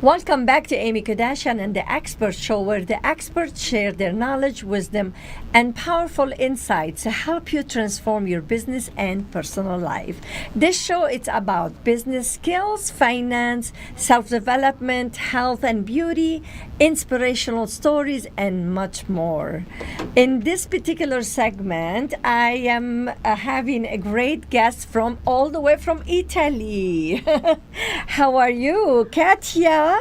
Welcome back to Amy Kardashian and the Expert Show, where the experts share their knowledge, wisdom, and powerful insights to help you transform your business and personal life. This show is about business skills, finance, self-development, health and beauty, inspirational stories, and much more. In this particular segment, I am having a great guest from all the way from Italy. How are you, Katia?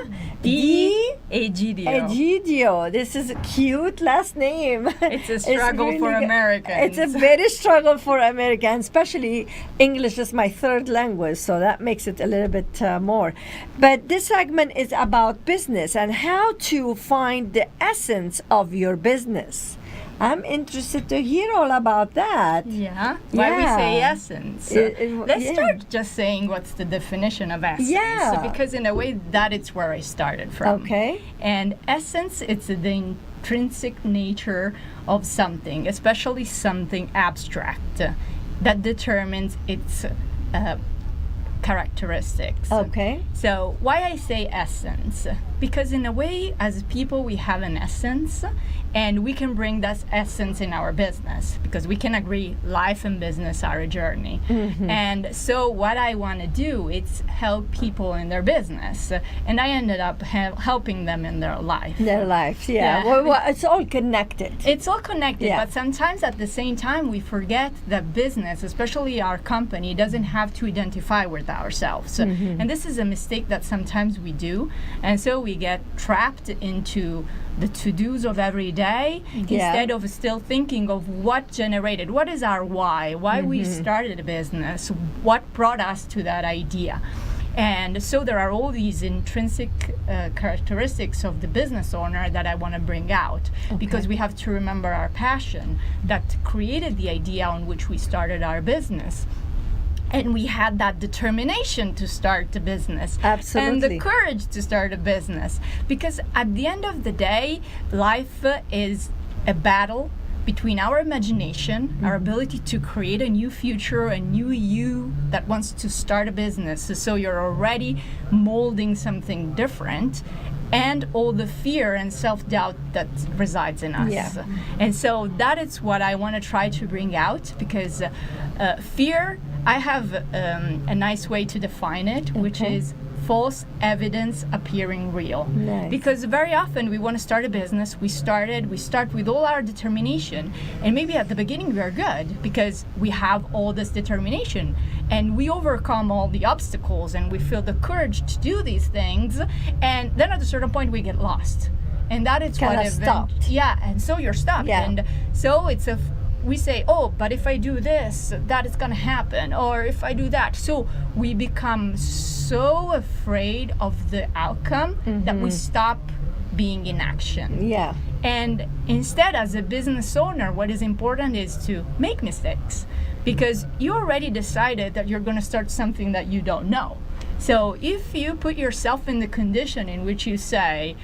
Di Egidio. Egidio. This is a cute last name. It's a struggle for Americans. It's a very struggle for Americans, especially English is my third language, so that makes it a little bit more. But this segment is about business and how to find the essence of your business. I'm interested to hear all about that. Yeah. Why we say essence. Let's start just saying what's the definition of essence. Yeah. Because in a way, that is where I started from. Okay. And essence, it's the intrinsic nature of something, especially something abstract, that determines its characteristics. Okay. So why I say essence? Because in a way, as people, we have an essence, and we can bring that essence in our business, because we can agree life and business are a journey. Mm-hmm. And so what I want to do is help people in their business, and I ended up helping them in their life. Their lives, yeah. Well, it's all connected. It's all connected, Yeah. but sometimes at the same time we forget that business, especially our company, doesn't have to identify with ourselves. Mm-hmm. And this is a mistake that sometimes we do, and so we get trapped into the to-dos of every day instead of still thinking of what generated, what is our why we started a business, what brought us to that idea. And so there are all these intrinsic characteristics of the business owner that I want to bring out, because we have to remember our passion that created the idea on which we started our business. And we had that determination to start the business. Absolutely. And the courage to start a business. Because at the end of the day, life is a battle between our imagination, our ability to create a new future, a new you that wants to start a business. So you're already molding something different, and all the fear and self-doubt that resides in us. Yeah. And so that is what I want to try to bring out, because fear, I have a nice way to define it, which is false evidence appearing real. Nice. Because very often we want to start a business, we start with all our determination, and maybe at the beginning we are good because we have all this determination, and we overcome all the obstacles and we feel the courage to do these things, and then at a certain point we get lost. And that is Kinda what stopped. Yeah, and so you're stuck. Yeah. And so we say, oh, but if I do this, that is going to happen, or if I do that. So we become so afraid of the outcome that we stop being in action. Yeah. And instead, as a business owner, what is important is to make mistakes, because you already decided that you're going to start something that you don't know. So if you put yourself in the condition in which you say,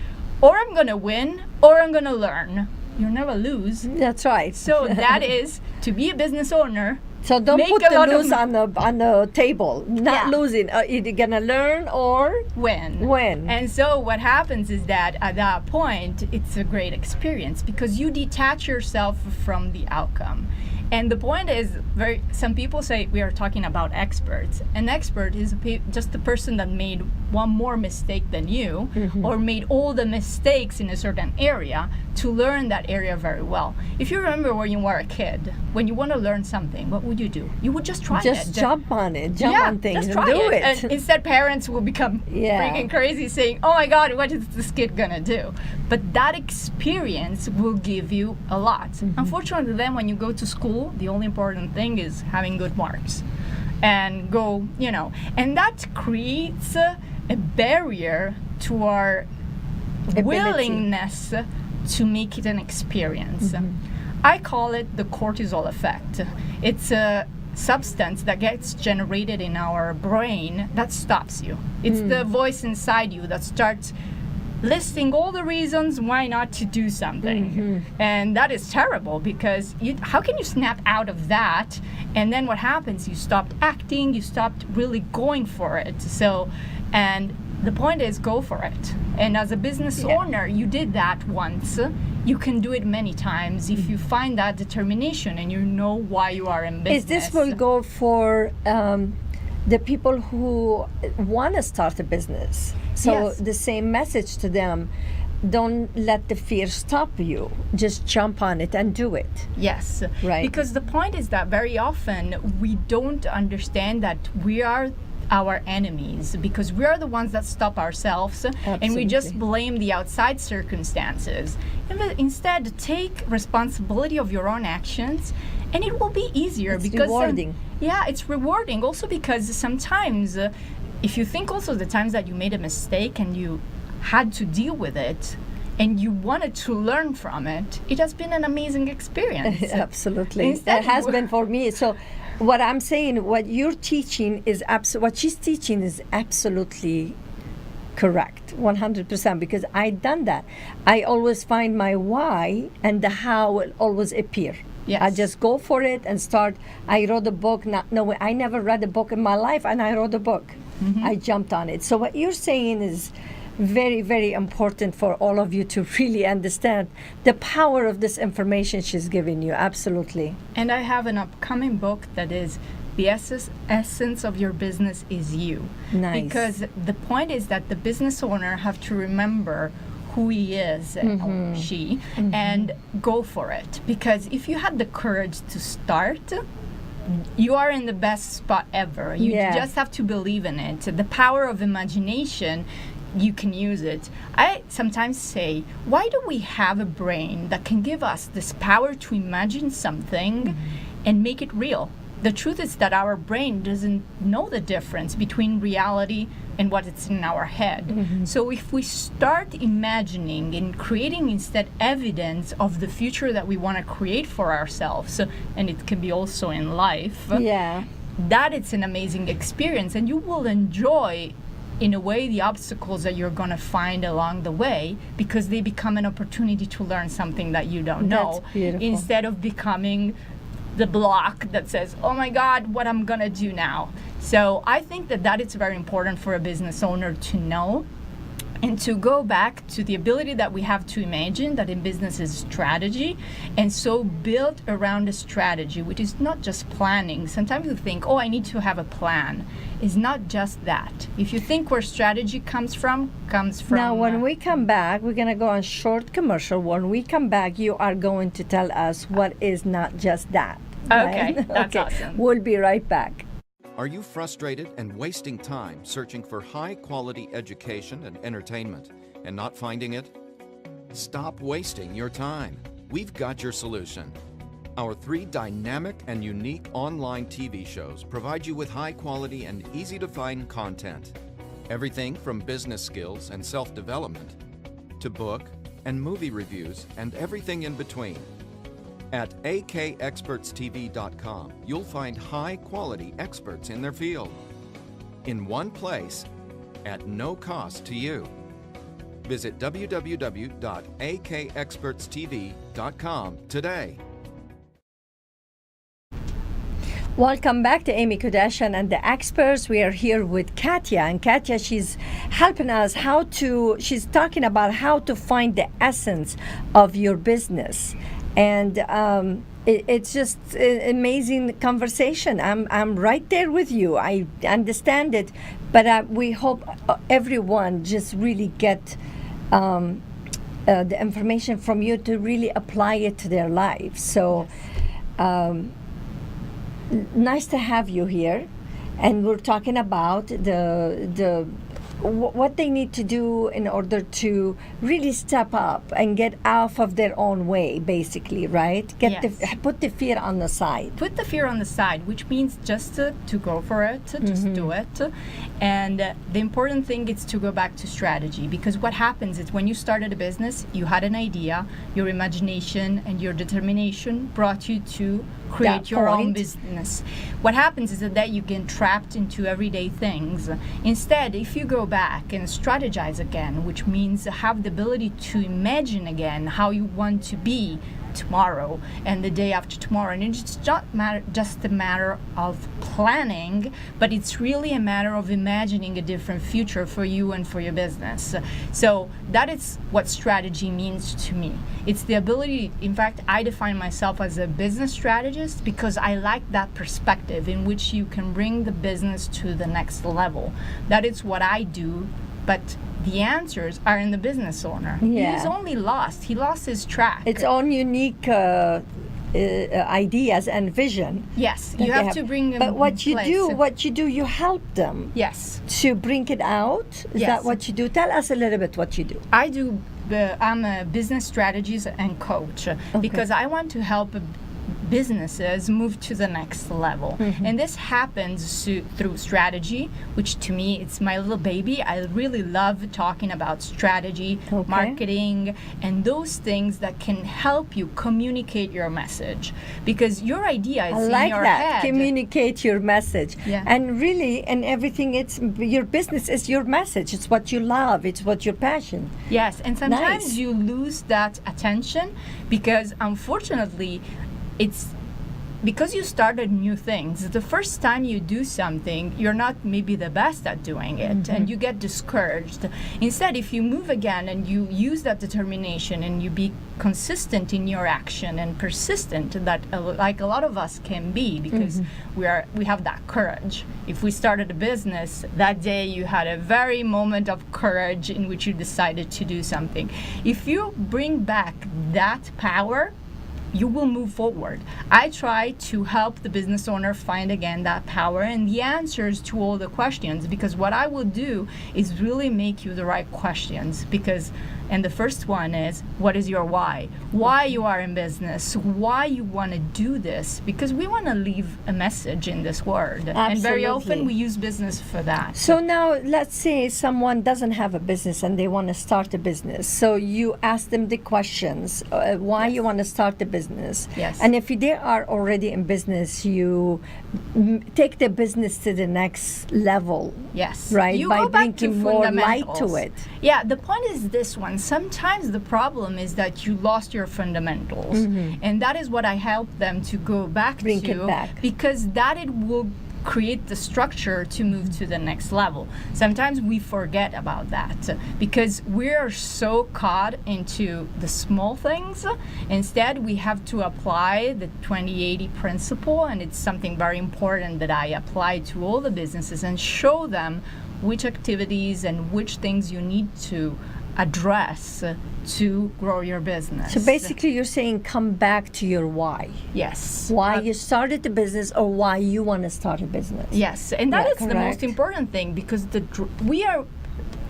or I'm going to win, or I'm going to learn, you'll never lose. That's right. So that is to be a business owner. So don't Make put a the lot of lose on the table. Not Yeah. losing. Either gonna learn or Win. win. And so what happens is that at that point, it's a great experience because you detach yourself from the outcome. And the point is, some people say we are talking about experts. An expert is just the person that made one more mistake than you, or made all the mistakes in a certain area to learn that area very well. If you remember when you were a kid, when you want to learn something, what would you do? You would just try it. Just jump on it. Jump on things just and try do it. And instead, parents will become freaking crazy saying, oh my God, what is this kid gonna do? But that experience will give you a lot. Unfortunately, then when you go to school, the only important thing is having good marks. And and that creates a barrier to our willingness to make it an experience. I call it the cortisol effect. It's a substance that gets generated in our brain that stops you. It's the voice inside you that starts listing all the reasons why not to do something. And that is terrible, because how can you snap out of that? And then what happens? You stopped acting, you stopped really going for it. So, and the point is, go for it. And as a business owner, you did that once. You can do it many times if you find that determination and you know why you are in business. Is this will go for the people who want to start a business? So Yes. the same message to them: don't let the fear stop you. Just jump on it and do it. Yes. Right. Because the point is that very often we don't understand that we are our enemies because we are the ones that stop ourselves and we just Absolutely. blame the outside circumstances. Instead, take responsibility of your own actions and it will be easier It's because rewarding. yeah, it's rewarding also because sometimes if you think also the times that you made a mistake and you had to deal with it and you wanted to learn from it, it has been an amazing experience. Absolutely. Instead, It has been for me. So what I'm saying, what you're teaching is what she's teaching is absolutely correct, 100%, because I done that. I always find my why and the how will always appear. Yes. I just go for it and start. I wrote a book, not knowing, I never read a book in my life, and I wrote a book. I jumped on it. So what you're saying is very, very important for all of you to really understand the power of this information she's giving you. Absolutely. And I have an upcoming book that is the essence of your business is you. Nice. Because the point is that the business owner have to remember who he is or she and go for it. Because if you had the courage to start, you are in the best spot ever. You Yeah. just have to believe in it. The power of imagination, you can use it. I sometimes say, why do we have a brain that can give us this power to imagine something and make it real? The truth is that our brain doesn't know the difference between reality and what it's in our head. So if we start imagining and creating instead evidence of the future that we want to create for ourselves, and it can be also in life, Yeah. that it's an amazing experience and you will enjoy in a way the obstacles that you're going to find along the way because they become an opportunity to learn something that you don't know That's beautiful. instead of becoming the block that says, oh my God, what I'm going to do now. So I think that it's very important for a business owner to know and to go back to the ability that we have to imagine that in business is strategy, and so build around a strategy, which is not just planning. Sometimes you think, oh, I need to have a plan. It's not just that. If you think where strategy comes from Now, when we come back, we're going to go on short commercial. When we come back, you are going to tell us what is not just that. Okay, right? that's awesome. We'll be right back. Are you frustrated and wasting time searching for high-quality education and entertainment and not finding it? Stop wasting your time. We've got your solution. Our 3 dynamic and unique online TV shows provide you with high-quality and easy-to-find content. Everything from business skills and self-development to book and movie reviews and everything in between. At akexpertstv.com, you'll find high-quality experts in their field. In one place, at no cost to you. Visit www.akexpertstv.com today. Welcome back to Amy Kardashian and the Experts. We are here with Katya, and Katya, she's helping us she's talking about how to find the essence of your business. And it's just an amazing conversation. I'm right there with you. I understand it, but we hope everyone just really get the information from you to really apply it to their lives. So nice to have you here, and we're talking about what they need to do in order to really step up and get off of their own way, basically, right? Put the fear on the side. Put the fear on the side, which means just to go for it, just do it. And the important thing is to go back to strategy, because what happens is when you started a business, you had an idea, your imagination and your determination brought you to create That your own point. business. What happens is that you get trapped into everyday things. Instead, if you go back and strategize again, which means have the ability to imagine again how you want to be tomorrow and the day after tomorrow. And it's not just a matter of planning, but it's really a matter of imagining a different future for you and for your business. So that is what strategy means to me. It's the ability, in fact, I define myself as a business strategist because I like that perspective in which you can bring the business to the next level. That is what I do, but the answers are in the business owner. Yeah. He's only lost. He lost his track. Its own unique ideas and vision. Yes, that you they have to bring them But in what you place. do, you help them Yes. to bring it out. Is Yes. that what you do? Tell us a little bit what you do. I'm a business strategist and coach because I want to help businesses move to the next level. And this happens through strategy, which to me, it's my little baby. I really love talking about strategy, marketing, and those things that can help you communicate your message. Because your idea is I like in your that. head. Communicate your message. Yeah. And really, and everything, it's your business is your message. It's what you love. It's what your passion. Yes, and sometimes Nice. you lose that attention because unfortunately, it's because you started new things. The first time you do something, you're not maybe the best at doing it and you get discouraged. Instead, if you move again and you use that determination and you be consistent in your action and persistent, that like a lot of us can be because we have that courage. If we started a business, that day you had a very moment of courage in which you decided to do something. If you bring back that power, you will move forward. I try to help the business owner find again that power and the answers to all the questions, because what I will do is really make you the right questions. And the first one is, what is your why? Why you are in business? Why you want to do this? Because we want to leave a message in this world. And very often Absolutely. we use business for that. So now, let's say someone doesn't have a business and they want to start a business. So you ask them the questions, why you want to start a business. Yes. And if they are already in business, you take the business to the next level. Yes. Right, You by go back to bringing more light to fundamentals. it. Yeah, the point is this one. Sometimes the problem is that you lost your fundamentals. And that is what I help them to go back Bring to. it back. Because that it will create the structure to move to the next level. Sometimes we forget about that because we're so caught into the small things. Instead, we have to apply the 20-80 principle, and it's something very important that I apply to all the businesses and show them which activities and which things you need to address to grow your business. So basically, you're saying come back to your why. Yes. Why you started the business or why you want to start a business. Yes, and that Yeah, is the most correct. important thing because we are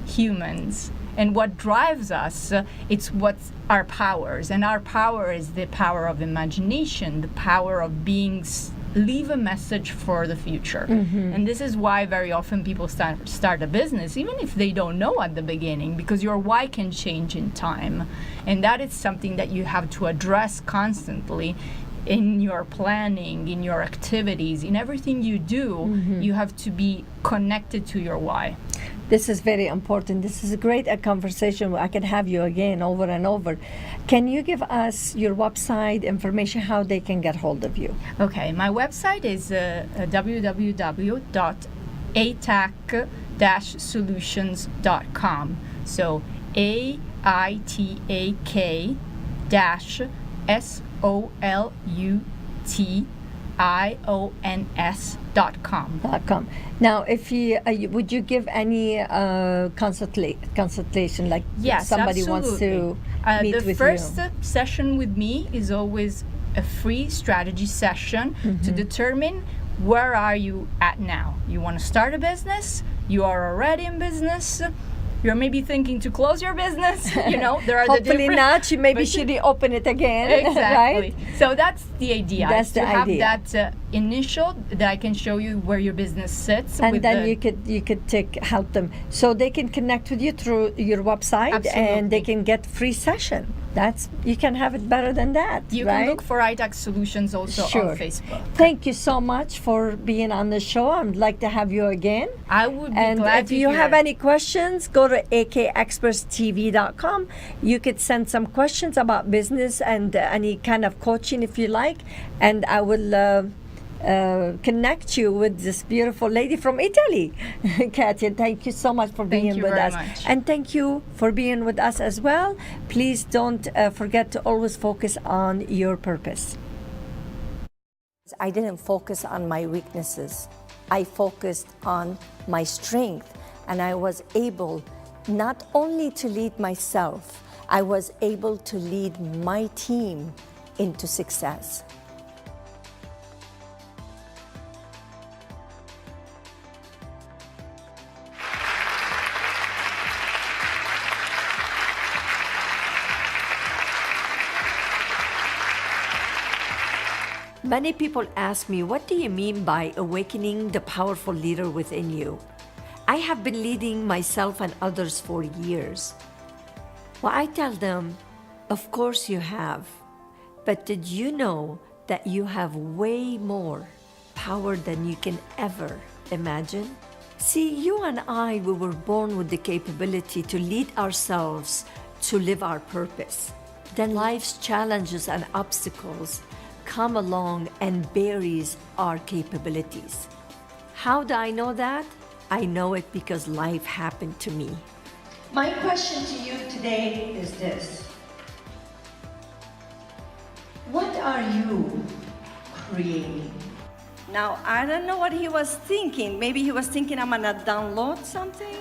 humans, and what drives us, it's what's our powers, and our power is the power of imagination, the power of leave a message for the future. And this is why very often people start a business, even if they don't know at the beginning, because your why can change in time. And that is something that you have to address constantly in your planning, in your activities, in everything you do. You have to be connected to your why. This is very important. This is a great conversation. I can have you again over and over. Can you give us your website information, how they can get hold of you? Okay, my website is www.aitac-solutions.com. So AITAC-solutions.com. Now, if would you give any consultation, like Yes, if somebody wants absolutely. to meet The with first you? session with me is always a free strategy session to determine where are you at now. You want to start a business? You are already in business? You're maybe thinking to close your business? You know, there are the Hopefully different... not. Maybe but- should open it again. Exactly. Right? So that's the idea. That's is the to have idea. that initial that I can show you where your business sits. And with then the, you could help them, so they can connect with you through your website, and they Absolutely. can get free session. You can have it better than that. You right? can look for ITAC Solutions also Sure. on Facebook. Thank you so much for being on the show. I'd like to have you again. I would be And glad if to you hear. have any questions, go to akexpertstv.com. You could send some questions about business and any kind of coaching if you like, and I will connect you with this beautiful lady from Italy. Katya, thank you so much for being you with very us. much. And thank you for being with us as well. Please don't forget to always focus on your purpose. I didn't focus on my weaknesses. I focused on my strength, and I was able not only to lead myself, I was able to lead my team into success. Many people ask me, what do you mean by awakening the powerful leader within you? I have been leading myself and others for years. Well, I tell them, of course you have. But did you know that you have way more power than you can ever imagine? See, you and I, we were born with the capability to lead ourselves to live our purpose. Then life's challenges and obstacles come along and buries our capabilities. How do I know that? I know it because life happened to me. My question to you today is this. What are you creating? Now, I don't know what he was thinking. Maybe he was thinking I'm gonna download something?